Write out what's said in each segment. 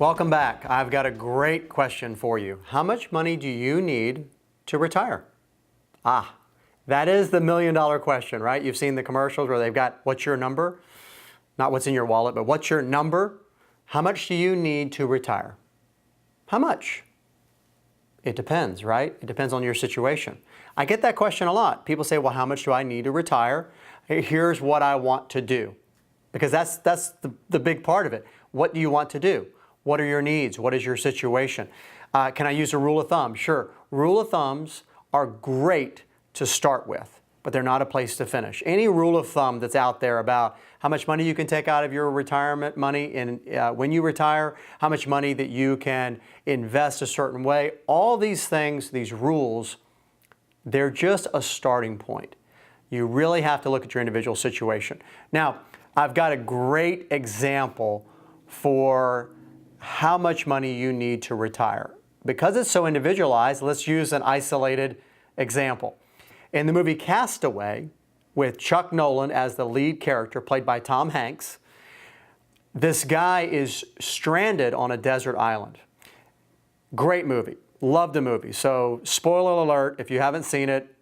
Welcome back. I've got a great question for you. How much money do you need to retire? That is the million-dollar question, right? You've seen the commercials where they've got, what's your number? Not what's in your wallet, but what's your number? How much do you need to retire? How much? It depends, right? It depends on your situation. I get that question a lot. People say, well, how much do I need to retire? Here's what I want to do. Because that's the big part of it. What do you want to do? What are your needs? What is your situation? Can I use a rule of thumb? Sure. Rule of thumbs are great to start with, but they're not a place to finish. Any rule of thumb that's out there about how much money you can take out of your retirement money when you retire, how much money that you can invest a certain way, all these things, these rules, they're just a starting point. You really have to look at your individual situation. Now, I've got a great example for how much money you need to retire. Because it's so individualized, let's use an isolated example. In the movie Castaway, with Chuck Nolan as the lead character, played by Tom Hanks, this guy is stranded on a desert island. Great movie. Love the movie. So, spoiler alert, if you haven't seen it,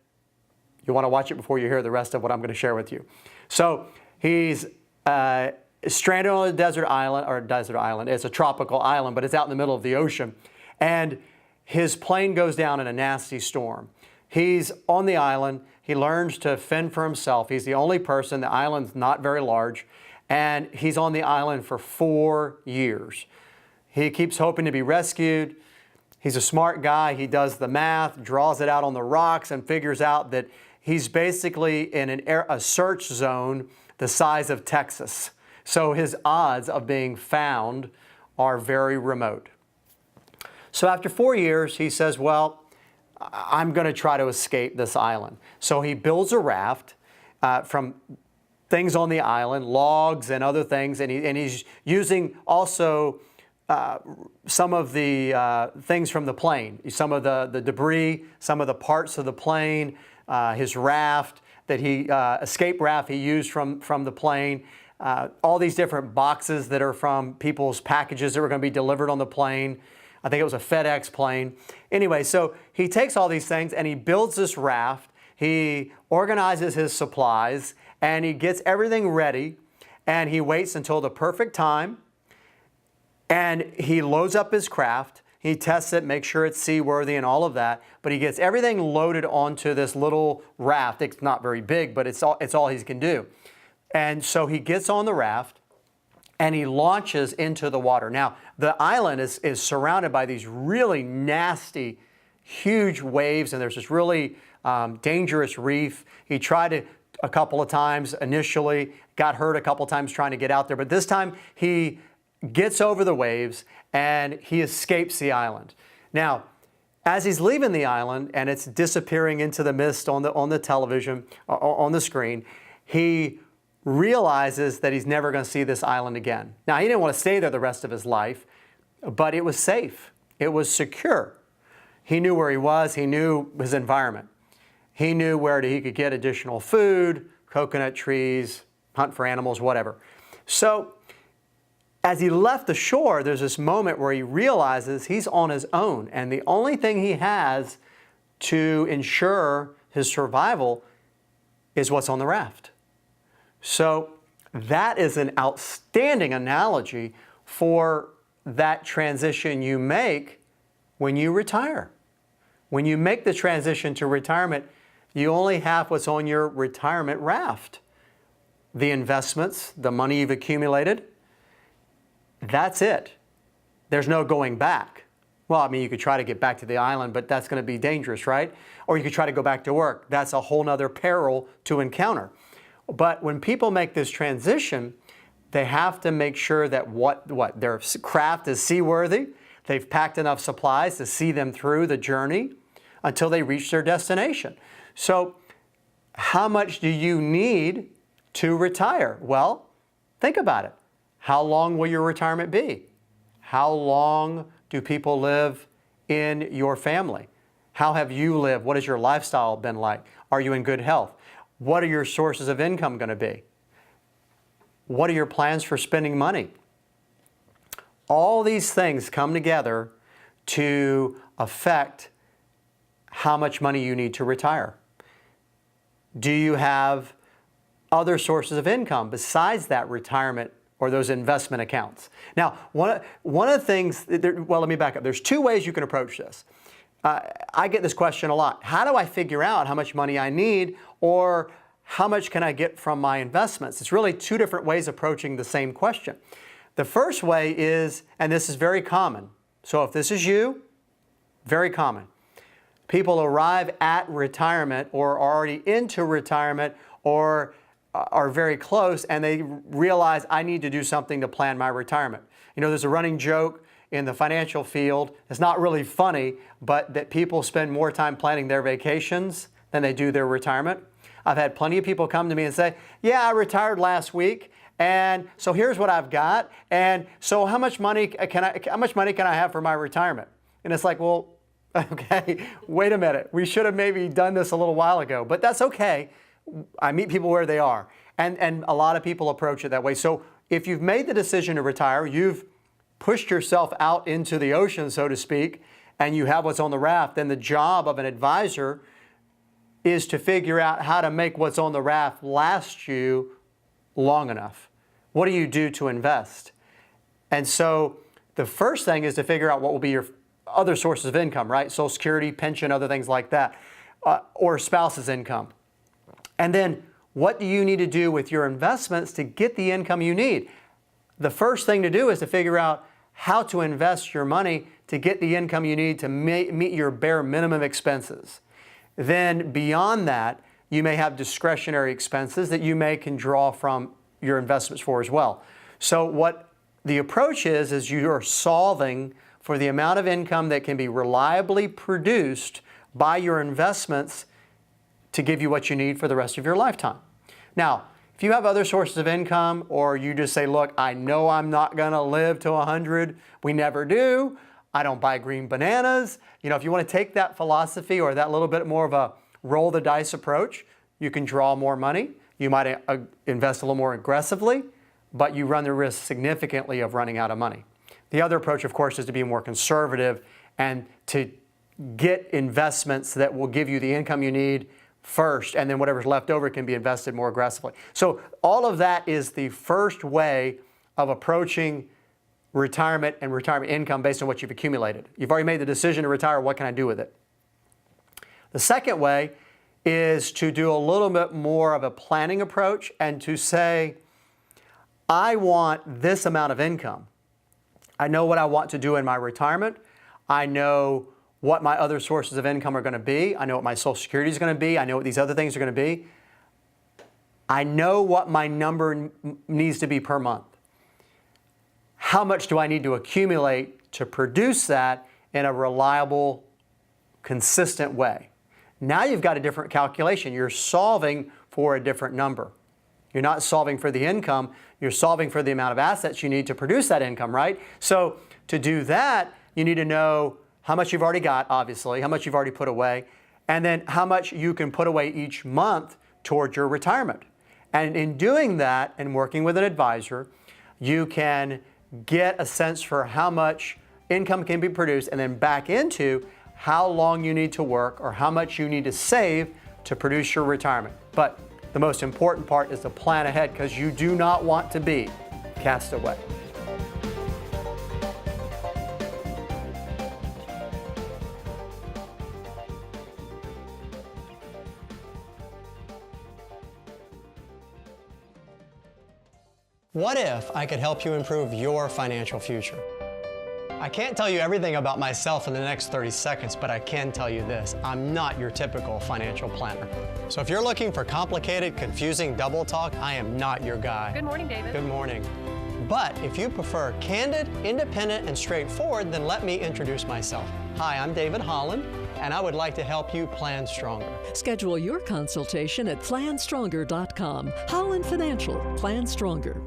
you want to watch it before you hear the rest of what I'm going to share with you. So, he's stranded on a desert island. It's a tropical island, but it's out in the middle of the ocean. And his plane goes down in a nasty storm. He's on the island. He learns to fend for himself. He's the only person. The island's not very large. And he's on the island for 4 years. He keeps hoping to be rescued. He's a smart guy. He does the math, draws it out on the rocks, and figures out that he's basically in a search zone the size of Texas. So his odds of being found are very remote. So after 4 years, he says, well, I'm going to try to escape this island. So he builds a raft from things on the island, logs and other things, and he's using also some of the things from the plane, some of the debris, some of the parts of the plane, his raft, escape raft he used from the plane, all these different boxes that are from people's packages that were going to be delivered on the plane. I think it was a FedEx plane. Anyway, so he takes all these things and he builds this raft. He organizes his supplies and he gets everything ready and he waits until the perfect time and he loads up his craft. He tests it, makes sure it's seaworthy and all of that, but he gets everything loaded onto this little raft. It's not very big, but it's all he can do. And so he gets on the raft and he launches into the water. Now, the island is surrounded by these really nasty, huge waves, and there's this really dangerous reef. He tried it a couple of times initially, got hurt a couple of times trying to get out there, but this time he gets over the waves and he escapes the island. Now, as he's leaving the island and it's disappearing into the mist on the television, on the screen, he realizes that he's never going to see this island again. Now, he didn't want to stay there the rest of his life, but it was safe. It was secure. He knew where he was. He knew his environment. He knew where he could get additional food, coconut trees, hunt for animals, whatever. So, as he left the shore, there's this moment where he realizes he's on his own, and the only thing he has to ensure his survival is what's on the raft. So that is an outstanding analogy for that transition you make when you retire. When you make the transition to retirement, you only have what's on your retirement raft. The investments, the money you've accumulated, that's it. There's no going back. Well, I mean, you could try to get back to the island, but that's going to be dangerous, right? Or you could try to go back to work. That's a whole nother peril to encounter. But when people make this transition, they have to make sure that their craft is seaworthy. They've packed enough supplies to see them through the journey until they reach their destination. So how much do you need to retire? Well, think about it. How long will your retirement be? How long do people live in your family? How have you lived? What has your lifestyle been like? Are you in good health? What are your sources of income going to be? What are your plans for spending money? all these things come together to affect how much money you need to retire. Do you have other sources of income besides that retirement or those investment accounts? Now, one of the things, well, let me back up. There's two ways you can approach this. I get this question a lot. How do I figure out how much money I need, or how much can I get from my investments? It's really two different ways of approaching the same question. The first way is, and this is very common, so if this is you, very common. People arrive at retirement or are already into retirement or are very close, and they realize, I need to do something to plan my retirement. You know, there's a running joke in the financial field. It's not really funny, but that people spend more time planning their vacations than they do their retirement. I've had plenty of people come to me and say, yeah, I retired last week, and so here's what I've got, and so how much money can I have for my retirement? And it's like, well, okay, wait a minute. We should have maybe done this a little while ago, but that's okay. I meet people where they are, and a lot of people approach it that way. So if you've made the decision to retire, you've pushed yourself out into the ocean, so to speak, and you have what's on the raft, then the job of an advisor is to figure out how to make what's on the raft last you long enough. What do you do to invest? And so the first thing is to figure out what will be your other sources of income, right? Social Security, pension, other things like that, or spouse's income. And then what do you need to do with your investments to get the income you need? The first thing to do is to figure out how to invest your money to get the income you need to meet your bare minimum expenses. Then beyond that, you may have discretionary expenses that you can draw from your investments for as well. So what the approach is you are solving for the amount of income that can be reliably produced by your investments to give you what you need for the rest of your lifetime. Now, if you have other sources of income, or you just say, look, I know I'm not going to live to 100, we never do, I don't buy green bananas. You know, if you want to take that philosophy or that little bit more of a roll the dice approach, you can draw more money. You might invest a little more aggressively, but you run the risk significantly of running out of money. The other approach, of course, is to be more conservative and to get investments that will give you the income you need first, and then whatever's left over can be invested more aggressively. So all of that is the first way of approaching retirement and retirement income based on what you've accumulated. You've already made the decision to retire. What can I do with it? The second way is to do a little bit more of a planning approach and to say, I want this amount of income. I know what I want to do in my retirement. I know what my other sources of income are going to be. I know what my Social Security is going to be. I know what these other things are going to be. I know what my number needs to be per month. How much do I need to accumulate to produce that in a reliable, consistent way? Now you've got a different calculation. You're solving for a different number. You're not solving for the income. You're solving for the amount of assets you need to produce that income, right? So to do that, you need to know how much you've already got, obviously, how much you've already put away, and then how much you can put away each month towards your retirement. And in doing that and working with an advisor, you can get a sense for how much income can be produced and then back into how long you need to work or how much you need to save to produce your retirement. But the most important part is to plan ahead, because you do not want to be cast away. What if I could help you improve your financial future? I can't tell you everything about myself in the next 30 seconds, but I can tell you this: I'm not your typical financial planner. So if you're looking for complicated, confusing double talk, I am not your guy. Good morning, David. Good morning. But if you prefer candid, independent, and straightforward, then let me introduce myself. Hi, I'm David Holland, and I would like to help you plan stronger. Schedule your consultation at PlanStronger.com. Holland Financial. Plan Stronger.